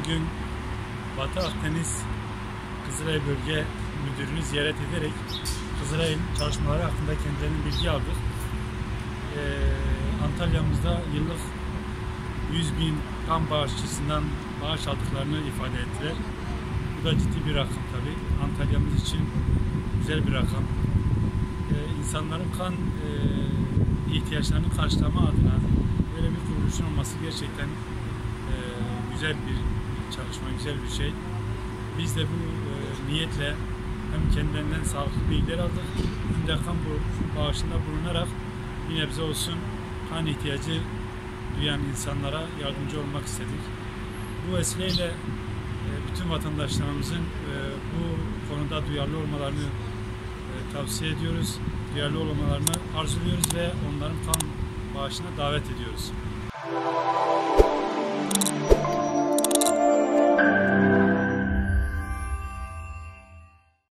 bugün Batı Akdeniz Kızılay Bölge Müdürünü ziyaret ederek Kızılay'ın çalışmaları hakkında kendilerinden bilgi aldık. Antalya'mızda yıllık 100.000 kan bağışçısından bağış aldıklarını ifade ettiler. Bu da ciddi bir rakam tabii. Antalya'mız için güzel bir rakam. İnsanların kan ihtiyaçlarını karşılama adına böyle bir kuruluşun olması gerçekten güzel bir çalışma, güzel bir şey. Biz de bu niyetle hem kendilerinden sağlıklı bilgiler aldık, hem de kan bağışında bulunarak bir nebze olsun kan ihtiyacı duyan insanlara yardımcı olmak istedik. Bu vesileyle bütün vatandaşlarımızın bu konuda duyarlı olmalarını tavsiye ediyoruz. Duyarlı olmalarını arzuluyoruz ve onların kan bağışına davet ediyoruz.